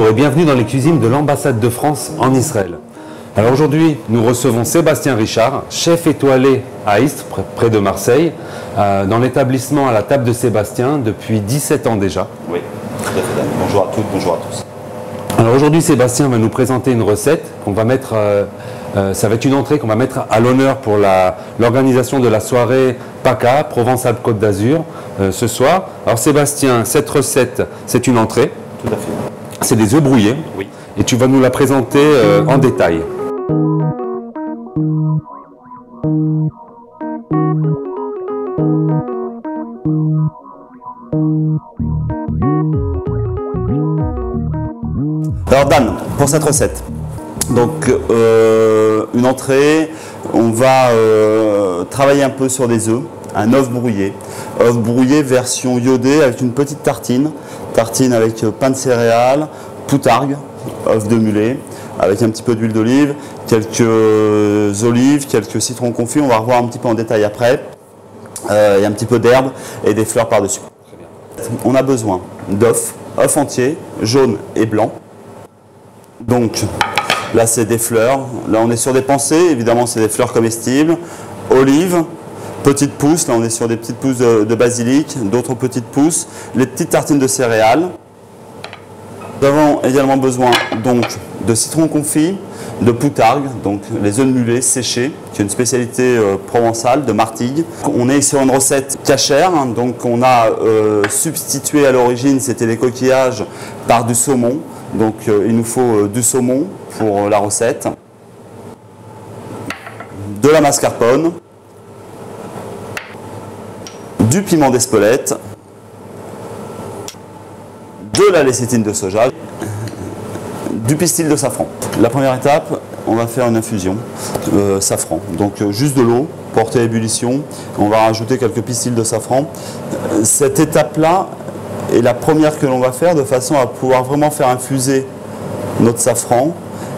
Bonjour et bienvenue dans les cuisines de l'ambassade de France en Israël. Alors aujourd'hui, nous recevons Sébastien Richard, chef étoilé à Istres, près de Marseille, dans l'établissement à la table de Sébastien depuis 17 ans déjà. Oui, tout à fait. Bonjour à toutes, bonjour à tous. Alors aujourd'hui, Sébastien va nous présenter une recette qu'on va mettre, ça va être une entrée qu'on va mettre à l'honneur pour l'organisation de la soirée PACA, Provence-Alpes-Côte d'Azur, ce soir. Alors Sébastien, cette recette, c'est une entrée. Tout à fait. C'est des œufs brouillés. Oui. Et tu vas nous la présenter en détail. Alors Dan, pour cette recette, donc une entrée, on va travailler un peu sur des œufs, un œuf brouillé version iodée avec une petite tartine avec pain de céréales, poutargue, œuf de mulet, avec un petit peu d'huile d'olive, quelques olives, quelques citrons confits, on va revoir un petit peu en détail après, et un petit peu d'herbe et des fleurs par-dessus. On a besoin d'œufs, œufs entiers, jaunes et blancs. Donc là c'est des fleurs, là on est sur des pensées, évidemment c'est des fleurs comestibles, olives, petites pousses, là on est sur des petites pousses de basilic, d'autres petites pousses, les petites tartines de céréales. Nous avons également besoin donc de citron confit, de poutargue, donc les œufs de mulet séchés, qui est une spécialité provençale, de Martigues. On est sur une recette cachère, hein, donc on a substitué à l'origine, c'était les coquillages, par du saumon. Donc il nous faut du saumon pour la recette, de la mascarpone, du piment d'Espelette, de la lécithine de soja, du pistil de safran. La première étape, on va faire une infusion safran. Donc juste de l'eau, portée à ébullition. On va rajouter quelques pistils de safran. Cette étape-là est la première que l'on va faire de façon à pouvoir vraiment faire infuser notre safran,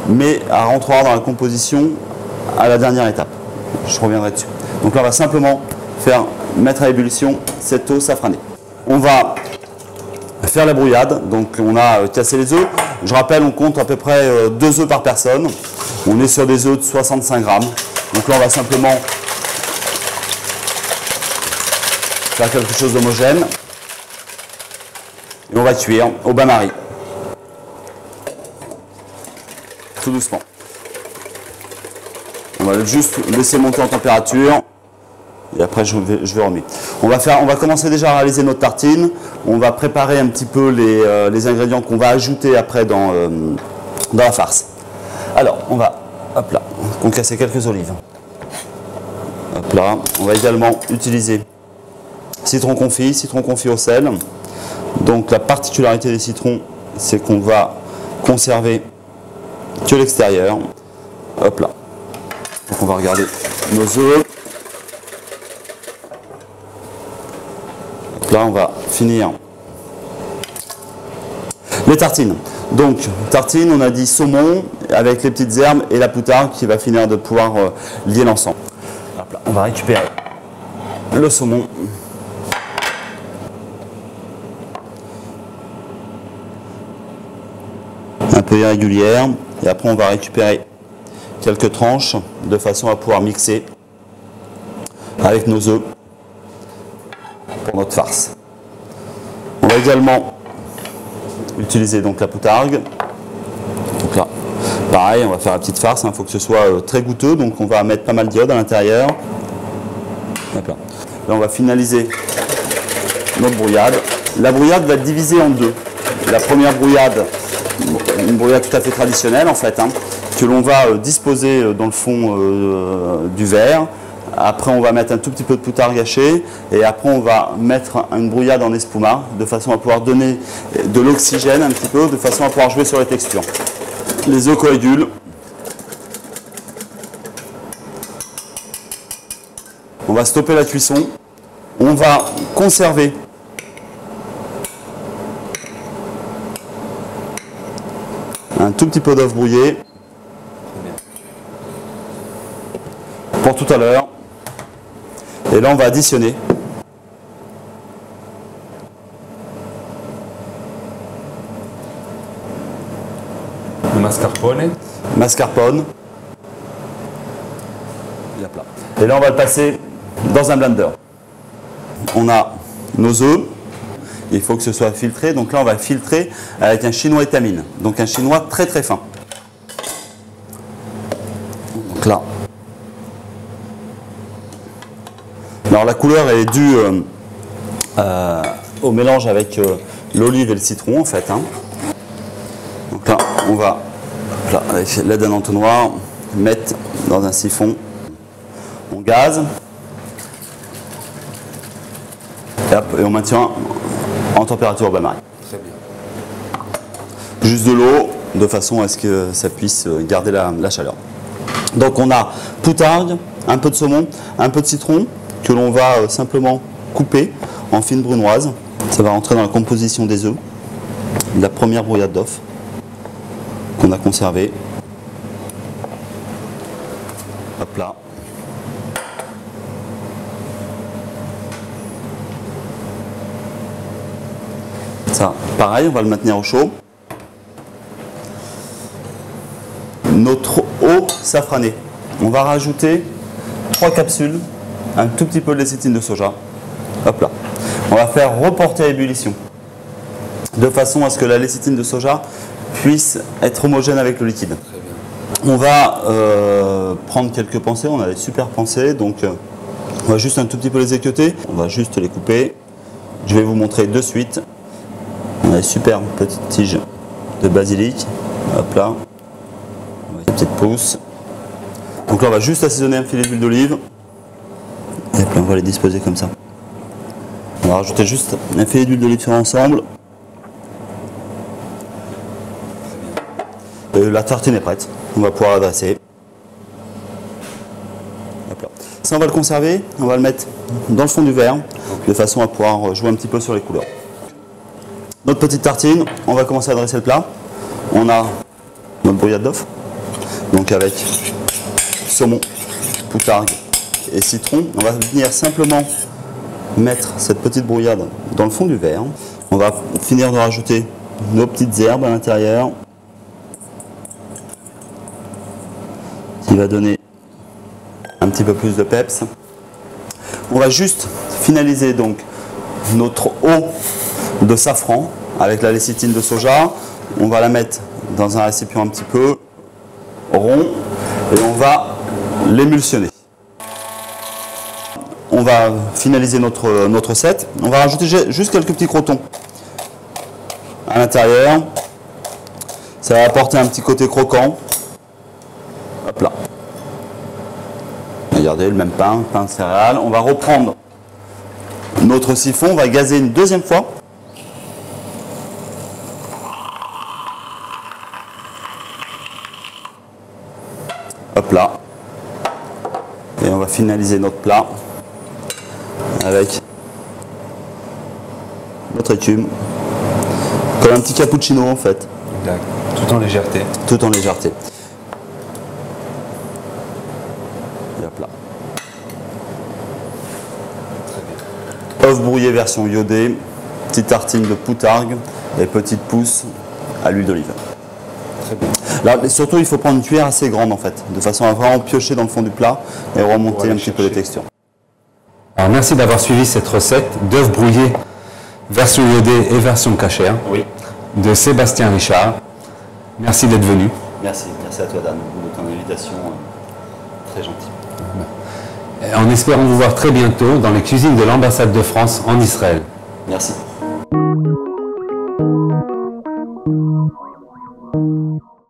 mais à rentrer dans la composition à la dernière étape. Je reviendrai dessus. Donc là, on va simplement mettre à ébullition cette eau safranée. On va faire la brouillade, donc on a cassé les œufs. Je rappelle, on compte à peu près 2 œufs par personne. On est sur des œufs de 65 grammes. Donc là, on va simplement faire quelque chose d'homogène. Et on va cuire au bain-marie. Tout doucement. On va juste laisser monter en température. Et après, je vais remettre. On va commencer déjà à réaliser notre tartine. On va préparer un petit peu les ingrédients qu'on va ajouter après dans la farce. Alors, on va, hop là, concasser quelques olives. Hop là. On va également utiliser citron confit au sel. Donc, la particularité des citrons, c'est qu'on va conserver que l'extérieur. Hop là. Donc, on va regarder nos œufs. Là, on va finir les tartines. Donc, tartines, on a dit saumon avec les petites herbes et la poutargue qui va finir de pouvoir lier l'ensemble. On va récupérer le saumon. Un peu irrégulière. Et après, on va récupérer quelques tranches de façon à pouvoir mixer avec nos œufs pour notre farce. On va également utiliser donc la poutargue. Donc là, pareil, on va faire la petite farce, il faut que ce soit très goûteux, donc on va mettre pas mal d'iode à l'intérieur. Là, on va finaliser notre brouillade. La brouillade va être divisée en deux. La première brouillade, une brouillade tout à fait traditionnelle en fait, hein, que l'on va disposer dans le fond du verre. Après, on va mettre un tout petit peu de poutargue hachée et après, on va mettre une brouillade en espuma de façon à pouvoir donner de l'oxygène un petit peu, de façon à pouvoir jouer sur les textures. Les œufs coagulent. On va stopper la cuisson. On va conserver un tout petit peu d'œuf brouillé pour tout à l'heure. Et là, on va additionner mascarpone. Mascarpone. Et là, on va le passer dans un blender. On a nos œufs. Il faut que ce soit filtré. Donc là, on va le filtrer avec un chinois étamine. Donc un chinois très très fin. Donc là. Alors la couleur elle est due au mélange avec l'olive et le citron en fait. Hein. Donc là, on va, là, avec l'aide d'un entonnoir, mettre dans un siphon. On gaze. Et, hop, et on maintient en température bain-marie. Très bien. Juste de l'eau, de façon à ce que ça puisse garder la chaleur. Donc on a poutargue, un peu de saumon, un peu de citron, que l'on va simplement couper en fines brunoises. Ça va rentrer dans la composition des œufs. La première brouillade d'œufs qu'on a conservée. Hop là. Ça, pareil, on va le maintenir au chaud. Notre eau safranée. On va rajouter 3 capsules, un tout petit peu de lécithine de soja. Hop là. On va faire reporter à ébullition, de façon à ce que la lécithine de soja puisse être homogène avec le liquide. On va prendre quelques pensées, on a des super pensées, donc on va juste un tout petit peu les équeuter, on va juste les couper. Je vais vous montrer de suite. On a des super petites tiges de basilic, hop là, des petites pousses. Donc là on va juste assaisonner un filet d'huile d'olive, et puis on va les disposer comme ça. On va rajouter juste un filet d'huile d'olive sur l'ensemble. La tartine est prête, on va pouvoir la dresser. Ça on va le conserver, on va le mettre dans le fond du verre, de façon à pouvoir jouer un petit peu sur les couleurs. Notre petite tartine, on va commencer à dresser le plat. On a notre brouillade d'œufs, donc avec saumon, poutargue et citron. On va venir simplement mettre cette petite brouillade dans le fond du verre. On va finir de rajouter nos petites herbes à l'intérieur, qui va donner un petit peu plus de peps. On va juste finaliser donc notre eau de safran avec la lécithine de soja. On va la mettre dans un récipient un petit peu rond et on va l'émulsionner. On va finaliser notre recette. On va rajouter juste quelques petits crotons à l'intérieur. Ça va apporter un petit côté croquant. Hop là. Regardez le même pain de céréales. On va reprendre notre siphon, on va gazer une deuxième fois. Hop là. Et on va finaliser notre plat avec notre écume. Comme un petit cappuccino en fait. Exact. Tout en légèreté. Tout en légèreté. Et hop là. Très bien. Œuf brouillé version iodée, petite tartine de poutargue et petite pousse à l'huile d'olive. Très bien. Là, surtout, il faut prendre une cuillère assez grande en fait, de façon à vraiment piocher dans le fond du plat et remonter un petit peu les textures. Alors merci d'avoir suivi cette recette d'œufs brouillés version iodée et version cachère de Sébastien Richard. Merci d'être venu. Merci à toi Dan de ton invitation, très gentille. En espérant vous voir très bientôt dans les cuisines de l'ambassade de France en Israël. Merci.